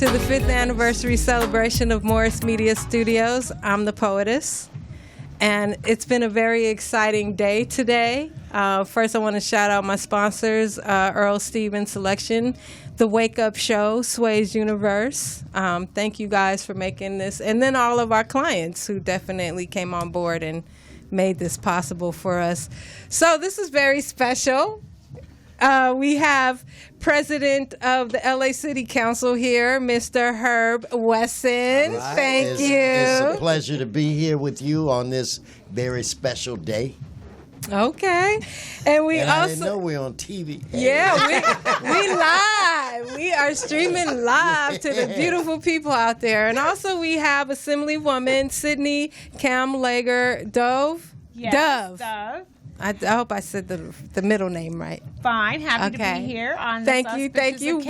to the 5th anniversary celebration of Morris Media Studios. I'm the Poetess, and it's been a very exciting day today. First, I want to shout out my sponsors, Earl Stevens Selection, The Wake Up Show, Sway's Universe. Thank you guys for making this, and then all of our clients who definitely came on board and made this possible for us. So this is very special. We have President of the LA City Council here, Mr. Herb Wesson. Right. Thank you. It's a pleasure to be here with you on this very special day. Okay. And we and also... I didn't know we're on TV. Yeah, we live. We are streaming live to the beautiful people out there. And also we have Assemblywoman Sydney Kamlager-Dove. Yes, Dove. I hope I said the middle name right. Fine. Happy to be here on this Thank you. occasion.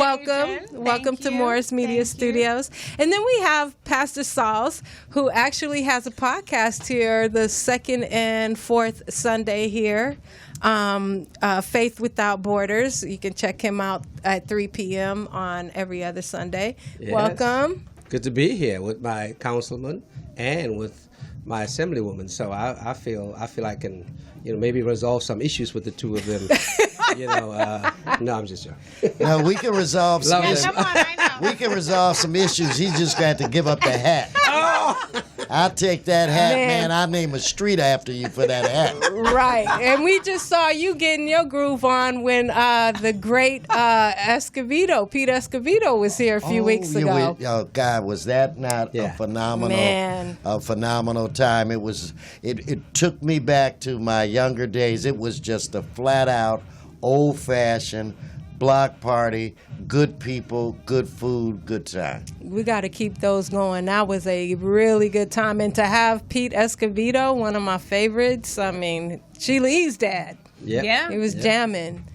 Welcome to Morris Media Studios. And then we have Pastor Sauls, who actually has a podcast here the second and fourth Sunday here, Faith Without Borders. You can check him out at 3 p.m. on every other Sunday. Yes. Welcome. Good to be here with my councilman and with my assemblywoman. So I feel I can maybe resolve some issues with the two of them. No, I'm just joking. No, we can resolve some issues. Come on, I know. We can resolve some issues. He just got to give up the hat. Oh! I'll take that hat, Man. man. I'll name a street after you for that hat. Right. And we just saw you getting your groove on when the great Pete Escovedo was here a few weeks ago. Oh, God, was that not a phenomenal time? It took me back to my younger days. It was just a flat-out, old-fashioned block party, good people, good food, good time. We got to keep those going. That was a really good time. And to have Pete Escovedo, one of my favorites, I mean, Sheila E's dad. Yep. Yeah. He was jamming.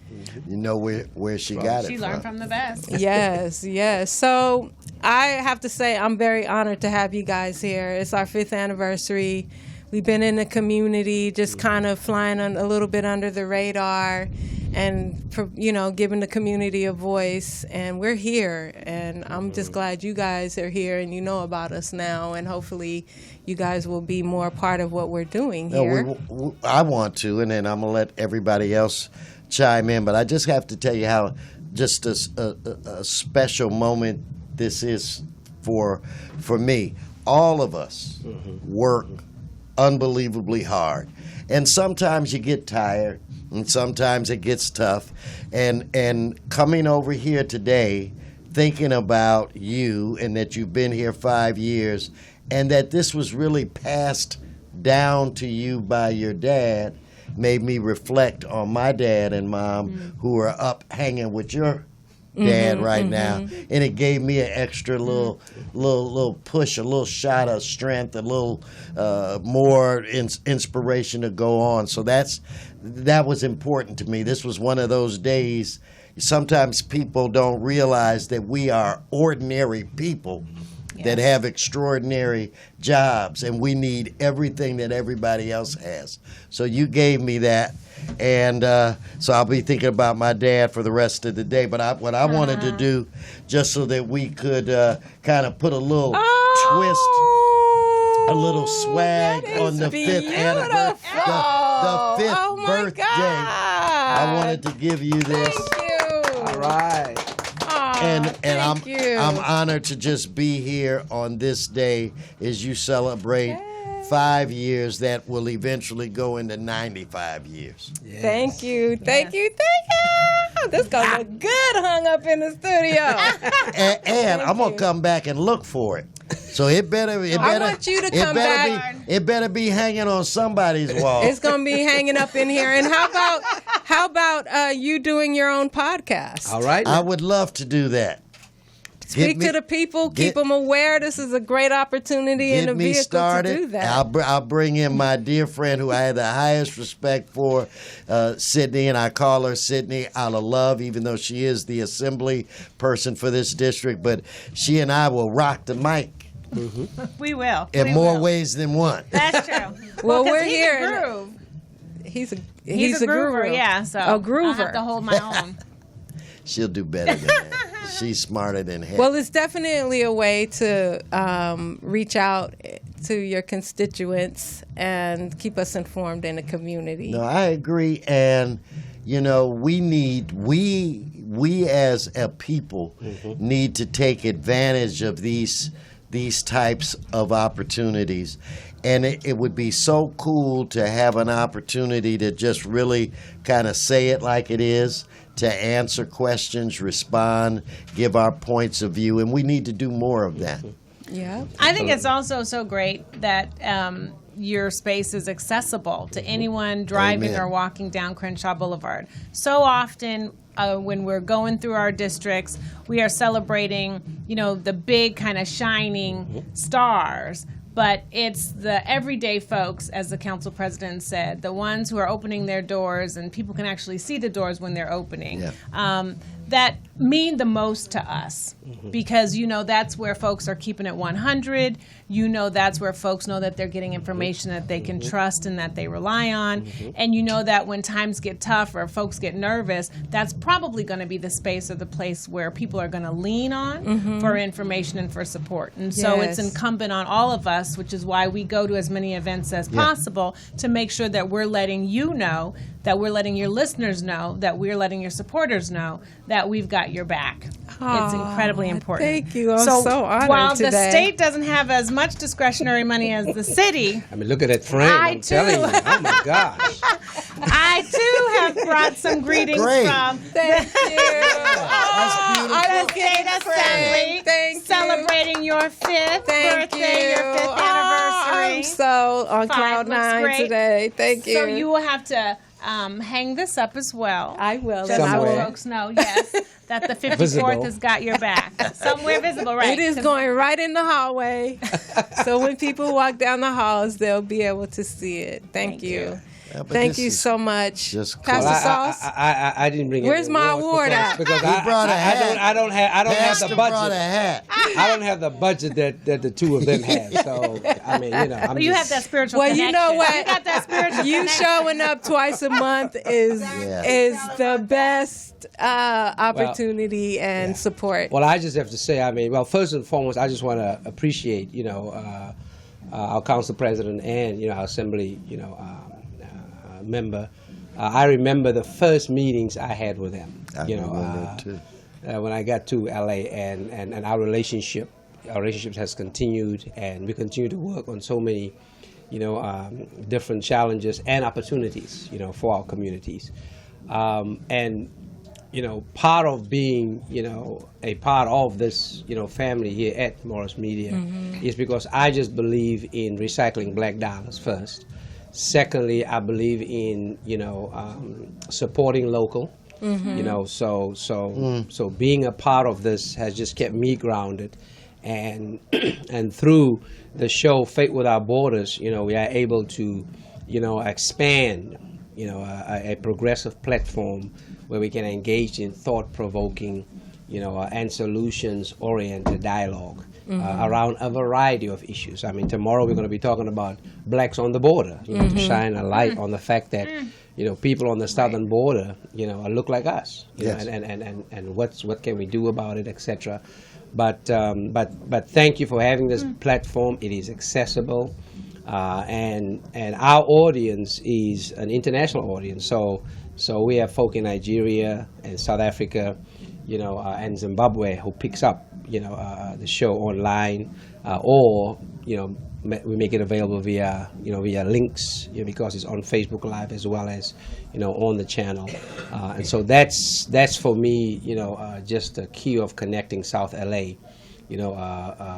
You know where she got it She from. learned from the best. Yes. So I have to say I'm very honored to have you guys here. It's our 5th anniversary. We've been in the community, just kind of flying a little bit under the radar and, giving the community a voice. And we're here, and I'm just glad you guys are here and you know about us now. And hopefully you guys will be more part of what we're doing here. No, I want to, and then I'm going to let everybody else chime in. But I just have to tell you how just a special moment this is for me. All of us work unbelievably hard, and sometimes you get tired, and sometimes it gets tough. And coming over here today, thinking about you and that you've been here 5 years, and that this was really passed down to you by your dad, made me reflect on my dad and mom who are up hanging with your dad right now, and it gave me an extra little push, a little shot of strength, a little more inspiration to go on. So that was important to me. This was one of those days. Sometimes people don't realize that we are ordinary people that have extraordinary jobs, and we need everything that everybody else has. So you gave me that. And so I'll be thinking about my dad for the rest of the day. But what I wanted to do, just so that we could kind of put a little twist, a little swag on the 5th anniversary, the 5th birthday. I wanted to give you this. Thank you. All right. And I'm honored to just be here on this day as you celebrate 5 years that will eventually go into 95 years. Yes. Thank you. This gonna look good hung up in the studio. and I'm gonna come back and look for it. So it better. I want you to come back. It better be hanging on somebody's wall. It's gonna be hanging up in here. And how about you doing your own podcast? All right. I would love to do that. Speak to the people, keep them aware. This is a great opportunity and a vehicle started. To do that. I'll bring in my dear friend who I have the highest respect for, Sydney, and I call her Sydney out of love, even though she is the assembly person for this district. But she and I will rock the mic. We will. In more ways than one. That's true. Well, we're he's here. A groove. He's a groover. Yeah, so a groover. I have to hold my own. She'll do better than that. She's smarter than heck. Well, it's definitely a way to reach out to your constituents and keep us informed in the community. No, I agree, and you know, we as a people need to take advantage of these types of opportunities. And it would be so cool to have an opportunity to just really kind of say it like it is, to answer questions, respond, give our points of view, and we need to do more of that. Yeah. I think it's also so great that your space is accessible to anyone driving Amen. or walking down Crenshaw Boulevard. So often when we're going through our districts, we are celebrating, the big kind of shining stars. But it's the everyday folks, as the council president said, the ones who are opening their doors, and people can actually see the doors when they're opening, that mean the most to us. Because, that's where folks are keeping it 100. That's where folks know that they're getting information that they can trust and that they rely on. And that when times get tough or folks get nervous, that's probably going to be the space or the place where people are going to lean on for information and for support. And so it's incumbent on all of us, which is why we go to as many events as possible, to make sure that we're letting you know, that we're letting your listeners know, that we're letting your supporters know that we've got your back. It's incredibly important. Thank you. I'm so honored while today. the state doesn't have as much discretionary money as the city, I mean, look at that frame. I'm telling you. Oh, my gosh. I too have brought some greetings Great. from Thank you. the State Assembly, Thank you. celebrating your 5th Thank birthday, you. your 5th anniversary. I'm so on cloud looks nine great. today. Thank you. So you will have to hang this up as well. I will. Just so Somewhere. folks know, yes, that the 54th Visible. has got your back. Somewhere visible, right? It is going right in the hallway. So when people walk down the halls, they'll be able to see it. Thank you. Yeah, but Thank this you is so much. just cool. Pastor Well, Sauls. I didn't bring. Where's any my awards award at? because He brought a hat. I don't have Pastor the brought a budget. hat. I don't have the budget that the two of them have. So I mean, I'm Well, you have that spiritual Well, connection. you know what? You got that spiritual You connection. showing up twice a month is the best opportunity and support. Well, I just have to say, I mean, well, first and foremost, I just want to appreciate, our council president and our assembly, member. I remember the first meetings I had with them. I remember it too. When I got to LA, and our relationship has continued, and we continue to work on so many, different challenges and opportunities, for our communities. And part of being, a part of this, family here at Morris Media is because I just believe in recycling black dollars first. Secondly, I believe in, supporting local. So being a part of this has just kept me grounded, and and through the show Fate Without Borders, we are able to, expand, a progressive platform where we can engage in thought-provoking, and solutions-oriented dialogue around a variety of issues. I mean, tomorrow we're going to be talking about blacks on the border, to shine a light on the fact that, people on the southern border, look like us, Yes. and what can we do about it, etc. But thank you for having this platform. It is accessible, and our audience is an international audience. So we have folk in Nigeria and South Africa, and Zimbabwe who picks up, the show online, or we make it available via links, because it's on Facebook Live as well as on the channel, and so that's for me, just the key of connecting South LA,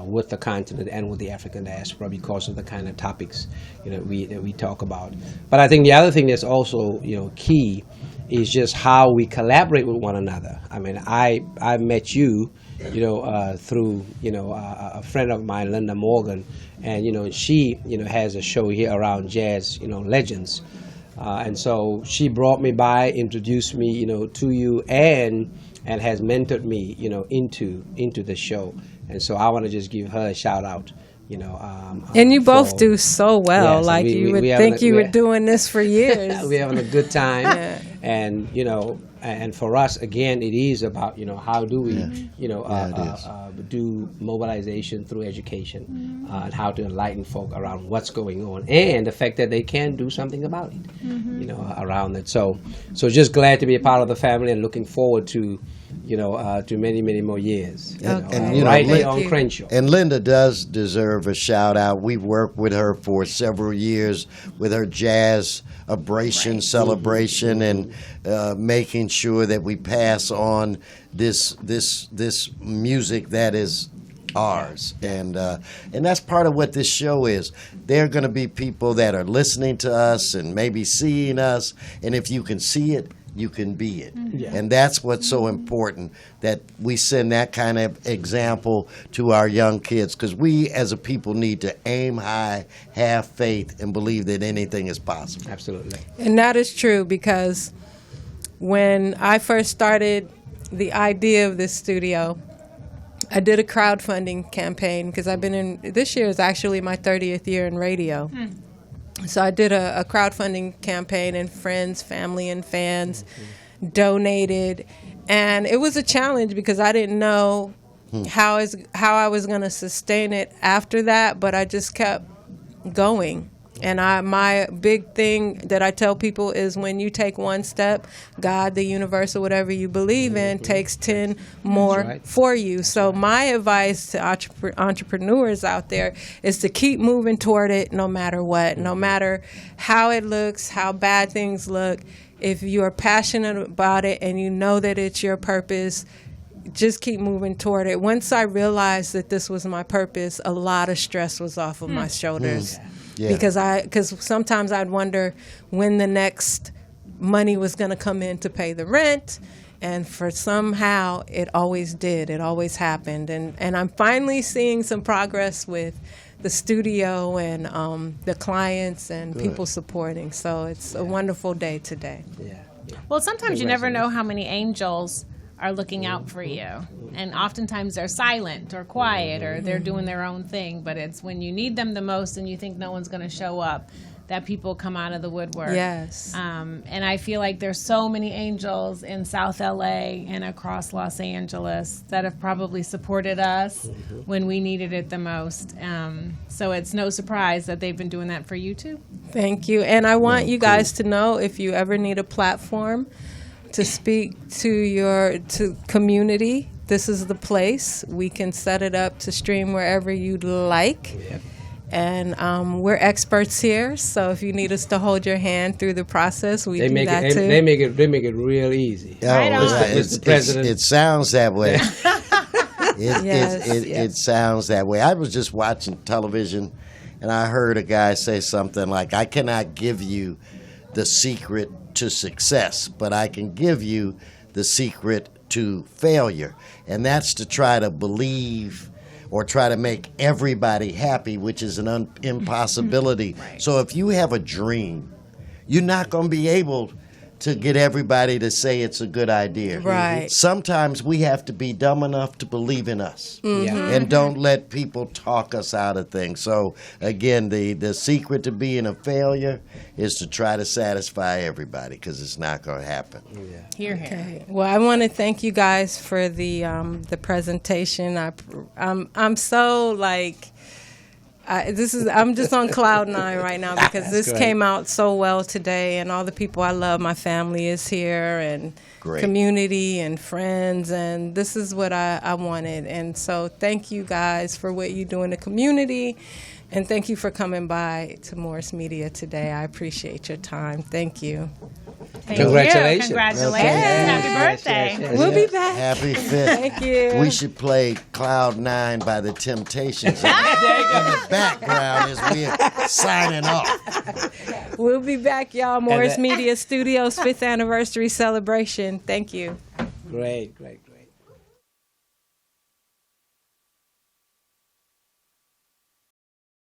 with the continent and with the African diaspora because of the kind of topics that we talk about. But I think the other thing that's also key is just how we collaborate with one another. I mean, I met you, through a friend of mine, Linda Morgan, and she has a show here around jazz, legends, and so she brought me by, introduced me, to you, and has mentored me, into the show, and so I want to just give her a shout out. And you both do so well. Yes, like we you would having think a- you we- were doing this for years. We're having a good time, And and for us again, it is about how do we do mobilization through education, and how to enlighten folk around what's going on and the fact that they can do something about it, around it. So just glad to be a part of the family and looking forward to to many more years. And right here on Crenshaw. And Linda does deserve a shout out. We've worked with her for several years with her jazz abrasion celebration and making sure that we pass on this music that is ours, and that's part of what this show is. There are going to be people that are listening to us and maybe seeing us, and if you can see it, you can be it. And that's what's so important, that we send that kind of example to our young kids, because we as a people need to aim high, have faith, and believe that anything is possible. Absolutely. And that is true, because when I first started the idea of this studio, I did a crowdfunding campaign, because this year is actually my 30th year in radio. So I did a crowdfunding campaign, and friends, family, and fans donated. And it was a challenge because I didn't know how I was going to sustain it after that, but I just kept going. And my big thing that I tell people is, when you take one step, God, the universe, or whatever you believe in, takes 10 more for you. So my advice to entrepreneurs out there is to keep moving toward it no matter what, no matter how it looks, how bad things look. If you are passionate about it and you know that it's your purpose, just keep moving toward it. Once I realized that this was my purpose, a lot of stress was off of my shoulders. Yeah. Because sometimes I'd wonder when the next money was going to come in to pay the rent, and for somehow it always did. It always happened, and I'm finally seeing some progress with the studio and the clients and people supporting. So it's a wonderful day today. Yeah. Well, sometimes you never know how many angels are looking out for you, and oftentimes they're silent or quiet, or they're doing their own thing, but it's when you need them the most and you think no one's going to show up that people come out of the woodwork. Yes. And I feel like there's so many angels in South LA and across Los Angeles that have probably supported us when we needed it the most. So it's no surprise that they've been doing that for you too. Thank you. And I want you guys to know, if you ever need a platform to speak to community, this is the place. We can set it up to stream wherever you'd like. Yep. And we're experts here, so if you need us to hold your hand through the process, we do that too. They make it real easy. Right on. Mr. President. It sounds that way. It sounds that way. I was just watching television, and I heard a guy say something like, "I cannot give you the secret to success, but I can give you the secret to failure." And that's to try to believe or try to make everybody happy, which is an impossibility. Right. So if you have a dream, you're not going to be able to get everybody to say it's a good idea. Right. Sometimes we have to be dumb enough to believe in us and don't let people talk us out of things. So again, the secret to being a failure is to try to satisfy everybody, because it's not going to happen. Here. Okay. Well, I want to thank you guys for the presentation. I'm so like. I'm just on cloud 9 right now, because this came out so well today, and all the people I love, my family is here, and community and friends, and this is what I wanted. And so thank you guys for what you do in the community, and thank you for coming by to Morris Media today. I appreciate your time. Thank you. Congratulations. Congratulations. Happy birthday. Yes. We'll be back. Happy 5th. Thank you. We should play Cloud 9 by the Temptations in the background as we're signing off. We'll be back, y'all. Morris Media Studios 5th anniversary celebration. Thank you. Great.